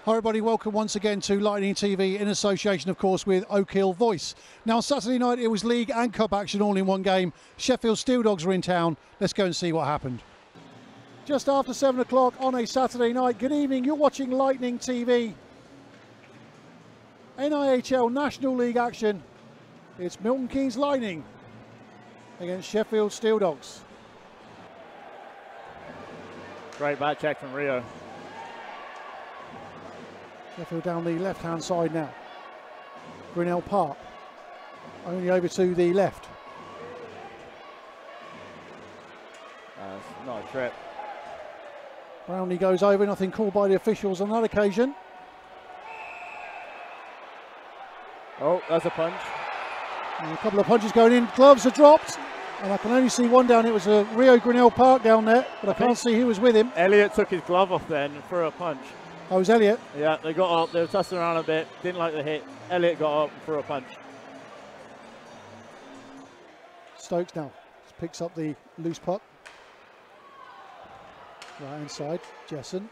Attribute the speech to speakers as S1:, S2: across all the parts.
S1: Hi everybody, welcome once again to Lightning TV in association of course with Oak Hill Voice. Now Saturday night it was League and Cup action all in one game. Sheffield Steeldogs were in town. Let's go and see what happened. Just after 7 o'clock on a Saturday night. Good evening, you're watching Lightning TV. NIHL National League action. It's Milton Keynes Lightning against Sheffield Steeldogs.
S2: Great back check from Rio.
S1: Sheffield down the left-hand side now. Grinnell Park, only over to the left.
S2: It's not a trip.
S1: Brownlee goes over, nothing called by the officials on that occasion.
S2: Oh, that's a punch.
S1: And a couple of punches going in, gloves are dropped. And I can only see one down, it was a Rio Grinnell Park down there, but I can't see who was with him.
S2: Elliott took his glove off then for a punch.
S1: Oh, it was Elliott?
S2: Yeah, they got up, they were tussling around a bit, didn't like the hit. Elliott got up for a punch.
S1: Stokes now picks up the loose puck. Right hand side, Jessen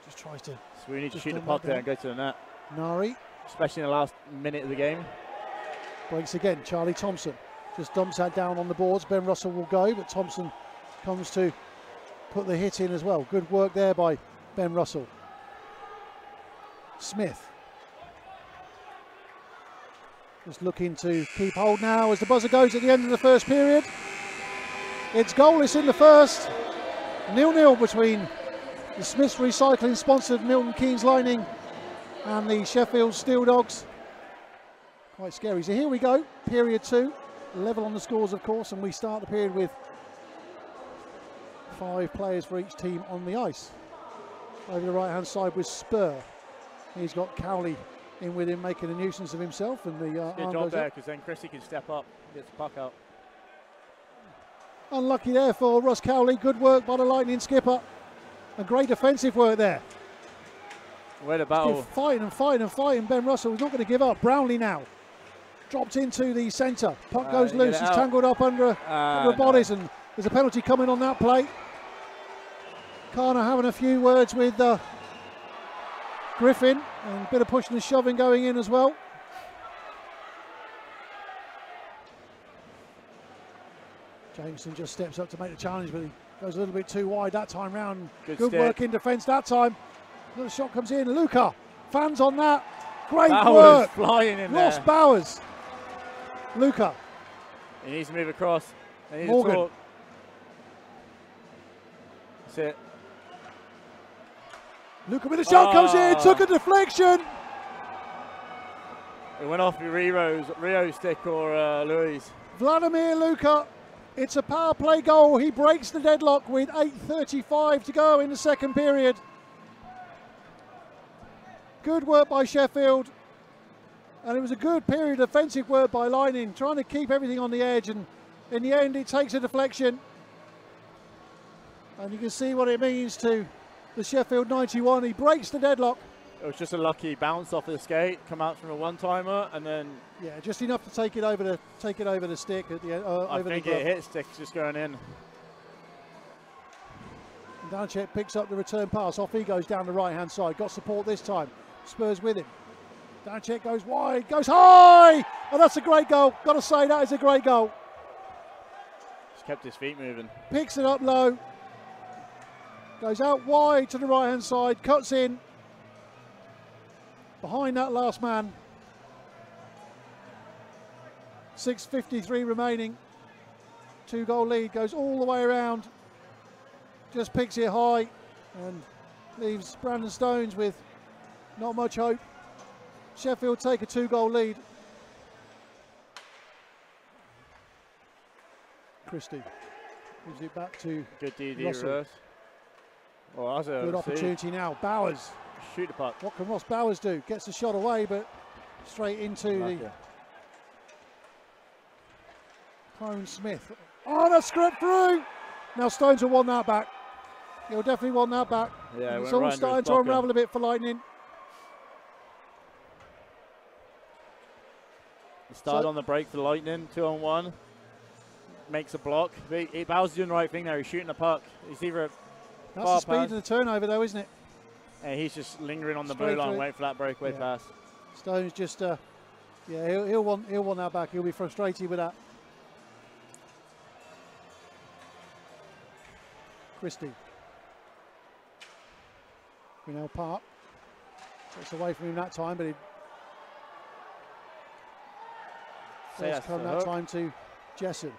S1: just tries to...
S2: So we need to shoot the puck there and go to the net.
S1: Nari.
S2: Especially in the last minute of the game.
S1: Breaks again, Charlie Thompson just dumps that down on the boards. Ben Russell will go, but Thompson comes to put the hit in as well. Good work there by Ben Russell. Smith just looking to keep hold now as the buzzer goes at the end of the first period. It's goalless in the first. 0-0 between the Smiths Recycling sponsored Milton Keynes Lightning and the Sheffield Steeldogs. Quite scary. So here we go, period 2. Level on the scores of course, and we start the period with 5 players for each team on the ice. Over the right hand side with Spur. He's got Cowley in with him, making a nuisance of himself, and the
S2: good job there, because then Chrissy can step up, gets the puck out.
S1: Unlucky there for Ross Cowley. Good work by the Lightning skipper, and great defensive work there.
S2: Where the battle.
S1: Fighting and fighting and fighting. Ben Russell is not going to give up. Brownlee now dropped into the centre. Puck goes loose. He's tangled up under bodies, and there's a penalty coming on that play. Carner having a few words with Griffin, and a bit of pushing and shoving going in as well. Jameson just steps up to make the challenge, but he goes a little bit too wide that time round. Good work in defence that time. Another shot comes in. Luca, fans on that. Great work.
S2: Flying in
S1: Ross
S2: there.
S1: Bowers. Luca.
S2: He needs to move across.
S1: Morgan.
S2: That's it.
S1: Luca with a shot comes in, took a deflection.
S2: It went off Rio's stick or Louis.
S1: Vladimir Luca, it's a power play goal. He breaks the deadlock with 8:35 to go in the second period. Good work by Sheffield. And it was a good period of defensive work by Lightning, trying to keep everything on the edge, and in the end it takes a deflection. And you can see what it means to the Sheffield 91. He breaks the deadlock.
S2: It was just a lucky bounce off the skate, come out from a one-timer, and then
S1: yeah, just enough to take it over the stick at the end.
S2: I think it hit sticks just going in.
S1: And Danchek picks up the return pass. Off he goes down the right-hand side. Got support this time. Spurs with him. Danchek goes wide, goes high, and that's a great goal. Got to say that is a great goal.
S2: Just kept his feet moving.
S1: Picks it up low. Goes out wide to the right-hand side, cuts in behind that last man. 6:53 remaining. 2-goal lead, goes all the way around. Just picks it high and leaves Brandon Stones with not much hope. Sheffield take a 2-goal lead. Christie gives it back to
S2: good DD
S1: Russell.
S2: Reverse. Well, that's a
S1: good opportunity now. Bowers.
S2: Shoot the puck.
S1: What can Ross Bowers do? Gets the shot away, but straight into the prone Smith. Oh, that's scraped through. Now Stones will want that back. He'll definitely want that back.
S2: Yeah,
S1: it's all starting to unravel a bit for Lightning.
S2: Started on the break for Lightning, 2-on-1. Makes a block. Bowers doing the right thing there. He's shooting the puck. He's either
S1: that's the speed of the turnover, though, isn't it?
S2: And he's just lingering on the
S1: Straight
S2: blue line,
S1: through.
S2: waiting for that breakaway pass.
S1: Stones just, yeah, he'll want that back. He'll be frustrated with that. Christie. Grinnell Park. Takes away from him that time, but he does come that time to Jessen.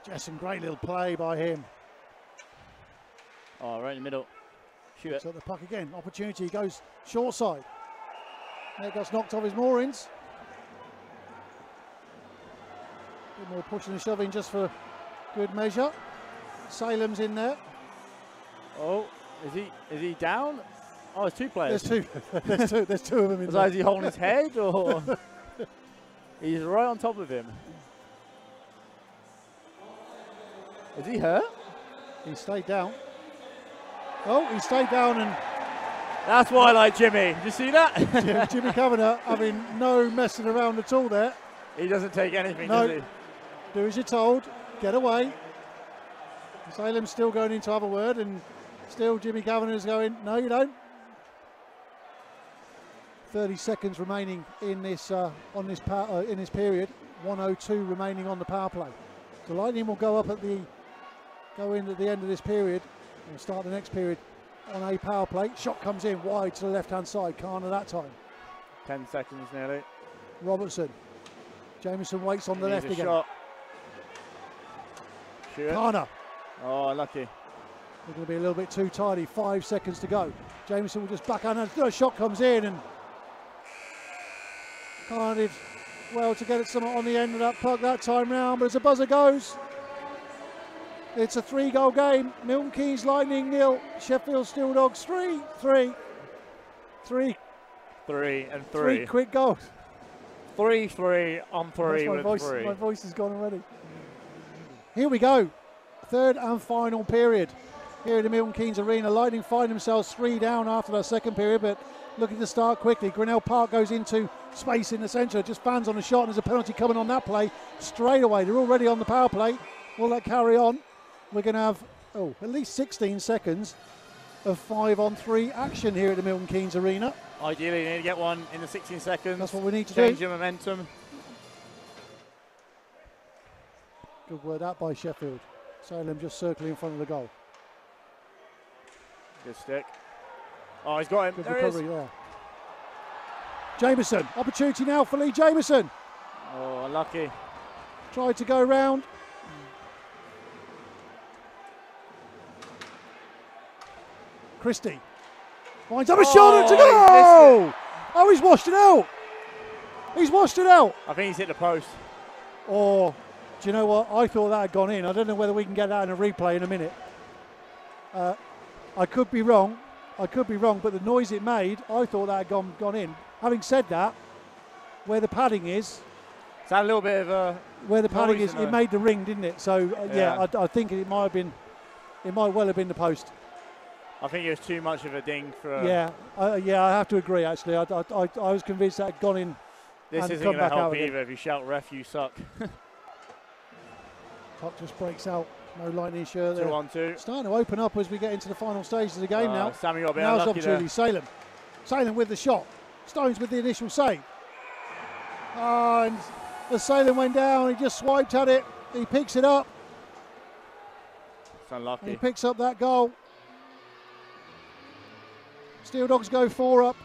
S1: Jessen, great little play by him.
S2: Oh, right in the middle. Shoot it.
S1: So the puck again. Opportunity, goes short side. There gets knocked off his moorings. A bit more pushing and shoving just for good measure. Salem's in there.
S2: Oh, is he down? Oh, there's two players.
S1: There's two of them in there.
S2: Is he holding his head or? He's right on top of him. Is he hurt?
S1: He stayed down. Oh, he stayed down, and
S2: that's why I like Jimmy. Did you see that?
S1: Jimmy Kavanagh having no messing around at all there.
S2: He doesn't take anything,
S1: no.
S2: does he?
S1: Do as you're told. Get away. Salem's still going into other word, and still Jimmy Kavanagh's going, no, you don't. 30 seconds remaining in this in this period. 1:02 remaining on the power play. So Lightning will go in at the end of this period and start the next period on a power play. Shot comes in wide to the left-hand side. Kana that time.
S2: 10 seconds nearly.
S1: Robertson. Jameson waits on the left again.
S2: Shot. Shoot.
S1: Kana.
S2: Oh, unlucky.
S1: They're going to be a little bit too tidy. 5 seconds to go. Jameson will just back out. A shot comes in, and Kana did well to get it somewhat on the end of that puck that time round, but as the buzzer goes, it's a 3-goal game. Milton Keynes Lightning 0, Sheffield Steeldogs 3. 3
S2: and 3.
S1: 3 quick goals.
S2: 3 on 3 with 3.
S1: My voice has gone already. Here we go. Third and final period. Here at the Milton Keynes Arena, Lightning find themselves 3 down after that second period, but looking to start quickly. Grinnell Park goes into space in the centre, just fans on the shot, and there's a penalty coming on that play straight away. They're already on the power play. Will that carry on? We're going to have at least 16 seconds of 5-on-3 action here at the Milton Keynes Arena.
S2: Ideally, you need to get one in the 16 seconds.
S1: That's what we need to
S2: change
S1: do.
S2: Your momentum.
S1: Good word out by Sheffield. Salem just circling in front of the goal.
S2: Good stick. Oh, he's got him.
S1: Good
S2: there
S1: recovery there. Jameson, opportunity now for Lee Jameson.
S2: Oh, unlucky.
S1: Tried to go round. Christie winds up a shot to go! Oh, he's washed it out. He's washed it out.
S2: I think he's hit the post.
S1: Or, do you know what? I thought that had gone in. I don't know whether we can get that in a replay in a minute. I could be wrong. But the noise it made, I thought that had gone in. Having said that, where the padding is,
S2: a little bit of a
S1: where the padding is, it made the ring, didn't it? So yeah, I think it might well have been the post.
S2: I think it was too much of a ding for.
S1: Yeah, I have to agree. Actually, I was convinced that had gone in.
S2: This isn't going to help either. If you shout "ref, you suck."
S1: Puck just breaks out. No Lightning shirt there.
S2: 2-on-2.
S1: Starting to open up as we get into the final stages of the game now.
S2: Sammy got a bit
S1: Now's
S2: unlucky
S1: opportunity.
S2: there.
S1: Salem with the shot. Stones with the initial save. And as Salem went down, he just swiped at it. He picks it up.
S2: It's unlucky.
S1: He picks up that goal. Steeldogs go 4 up.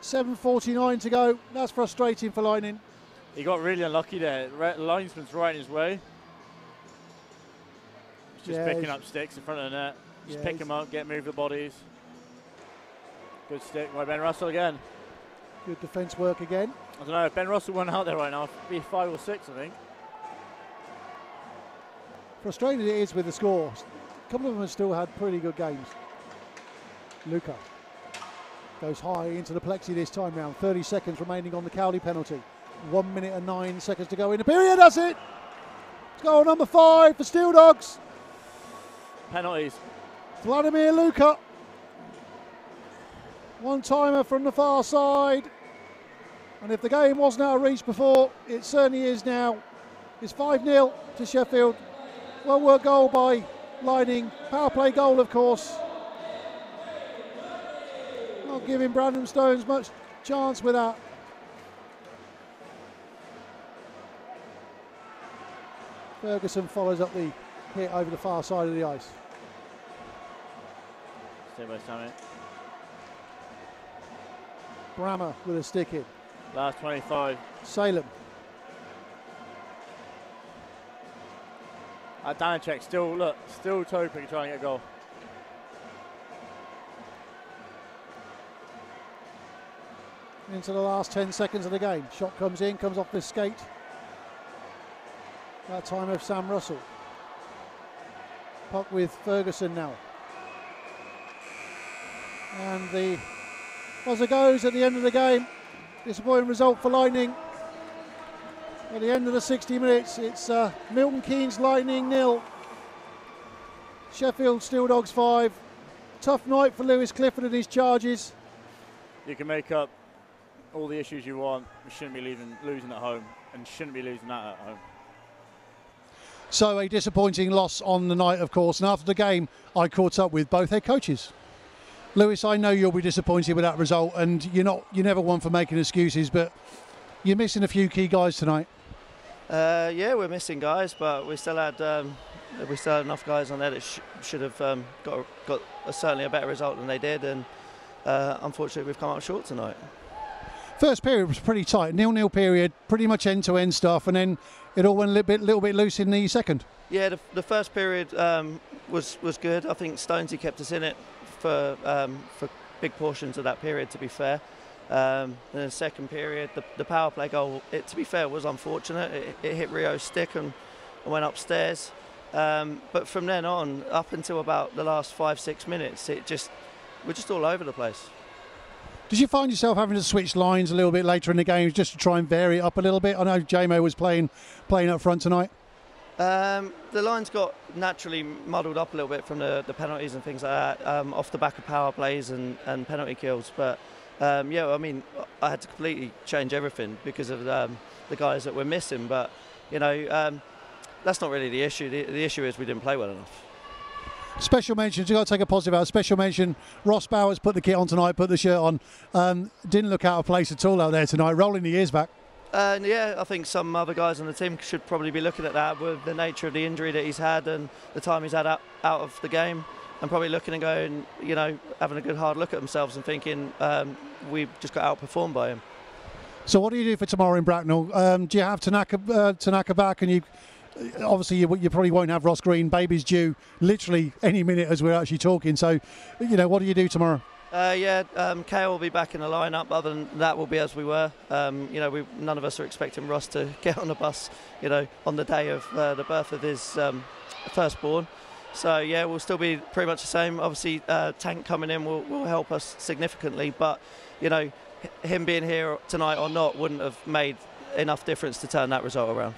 S1: 7:49 to go. That's frustrating for Lightning.
S2: He got really unlucky there. Linesman's right in his way. Just picking up sticks in front of the net. Just pick them up, move the bodies. Good stick by Ben Russell again.
S1: Good defence work again.
S2: I don't know, if Ben Russell went out there right now, it'd be 5 or 6, I think.
S1: Frustrating it is with the score. A couple of them have still had pretty good games. Luca goes high into the plexi this time round. 30 seconds remaining on the Cowley penalty. 1 minute and 9 seconds to go in the period. That's it. It's goal number 5 for Steeldogs.
S2: Penalties.
S1: Vladimir Luca. One-timer from the far side. And if the game wasn't out of reach before, it certainly is now. It's 5-0 to Sheffield. Well-worked goal by Lightning. Power play goal, of course. giving Brandon Stones much chance with that. Ferguson follows up the hit over the far side of the ice.
S2: Stay by Summit.
S1: Brammer with a stick in.
S2: Last 25.
S1: Salem.
S2: Danacek still toping, trying to get a goal.
S1: Into the last 10 seconds of the game. Shot comes in, comes off the skate. That time of Sam Russell. Puck with Ferguson now. And the buzzer goes at the end of the game. Disappointing result for Lightning. At the end of the 60 minutes, it's Milton Keynes Lightning 0. Sheffield Steeldogs 5. Tough night for Lewis Clifford and his charges.
S2: You can make up all the issues you want. You shouldn't be losing at home, and shouldn't be losing that at home.
S1: So a disappointing loss on the night, of course. And after the game, I caught up with both head coaches. Lewis, I know you'll be disappointed with that result, and you're never one for making excuses, but you're missing a few key guys tonight.
S3: Yeah, we're missing guys, but we still had enough guys on there that should have got certainly a better result than they did, and unfortunately we've come up short tonight.
S1: First period was pretty tight, 0-0 period, pretty much end-to-end stuff, and then it all went a little bit loose in the second. Yeah,
S3: the first period was good. I think Stonesy kept us in it for big portions of that period, to be fair. In the second period, the power play goal, to be fair, was unfortunate. It hit Rio's stick and went upstairs. But from then on, up until about the last 5-6 minutes, we're just all over the place.
S1: Did you find yourself having to switch lines a little bit later in the game just to try and vary it up a little bit? I know JMO was playing up front tonight.
S3: The lines got naturally muddled up a little bit from the penalties and things like that, off the back of power plays and penalty kills. But yeah, I mean, I had to completely change everything because of the guys that we're missing. But you know, that's not really the issue. The issue is we didn't play well enough.
S1: Special mentions, you've got to take a positive out. Special mention, Ross Bowers put the kit on tonight, put the shirt on. Didn't look out of place at all out there tonight, rolling the ears back.
S3: Yeah, I think some other guys on the team should probably be looking at that with the nature of the injury that he's had and the time he's had out of the game, and probably looking and going, you know, having a good hard look at themselves and thinking we just got outperformed by him.
S1: So what do you do for tomorrow in Bracknell? Do you have Tanaka back, and you obviously you probably won't have Ross Green. Baby's due literally any minute as we're actually talking. So, you know, what do you do tomorrow?
S3: Yeah, Kale will be back in the lineup. Other than that, we'll be as we were. You know, none of us are expecting Ross to get on the bus, you know, on the day of the birth of his firstborn. So yeah, we'll still be pretty much the same. Obviously, Tank coming in will help us significantly, but you know, him being here tonight or not wouldn't have made enough difference to turn that result around.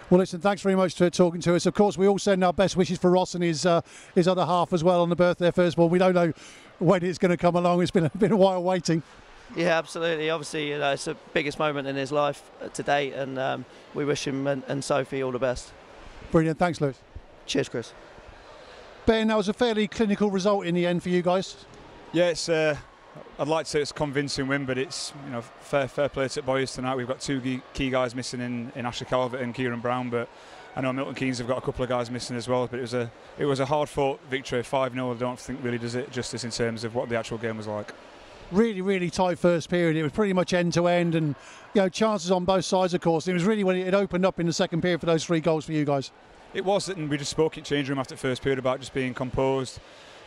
S1: Well, listen, thanks very much for talking to us. Of course, we all send our best wishes for Ross and his other half as well on the birth of their firstborn. We don't know when it's going to come along. It's been a while waiting.
S3: Yeah, absolutely. Obviously, you know, it's the biggest moment in his life to date, and we wish him and Sophie all the best.
S1: Brilliant. Thanks, Lewis.
S3: Cheers, Chris.
S1: Ben, that was a fairly clinical result in the end for you guys.
S4: Yeah, it's. I'd like to say it's a convincing win, but it's, you know, fair play to boys tonight. We've got two key guys missing in Ashley Calvert and Kieran Brown, but I know Milton Keynes have got a couple of guys missing as well. But it was a hard-fought victory, 5-0. I don't think really does it justice in terms of what the actual game was like.
S1: Really, really tight first period. It was pretty much end-to-end, and you know, chances on both sides, of course. It was really when it opened up in the second period for those 3 goals for you guys.
S4: It was, and we just spoke in change room after the first period about just being composed.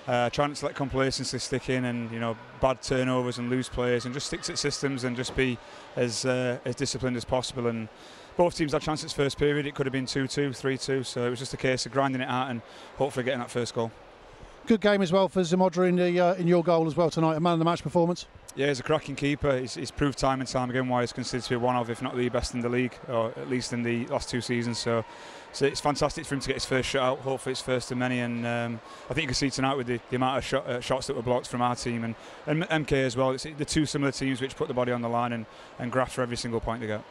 S4: Trying not to let complacency stick in, and you know, bad turnovers and loose players, and just stick to systems and just be as disciplined as possible. And both teams had chances first period. It could have been 2-2, 3-2. So it was just a case of grinding it out and hopefully getting that first goal. Good game as well for Zamodra in your goal as well tonight. A man of the match performance. Yeah, he's a cracking keeper. He's proved time and time again why he's considered to be one of, if not the best in the league, or at least in the last 2 seasons. So it's fantastic for him to get his first shot out. Hopefully it's first of many, and I think you can see tonight with the amount of shots that were blocked from our team and MK as well. It's the 2 similar teams which put the body on the line and graft for every single point they get.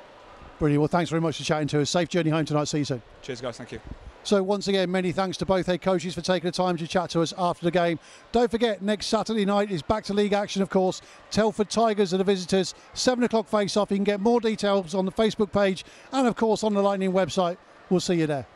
S4: Brilliant. Well, thanks very much for chatting to us. Safe journey home tonight. See you soon. Cheers, guys. Thank you.
S1: So once again, many thanks to both head coaches for taking the time to chat to us after the game. Don't forget, next Saturday night is back to league action, of course. Telford Tigers are the visitors. 7 o'clock face-off. You can get more details on the Facebook page and, of course, on the Lightning website. We'll see you there.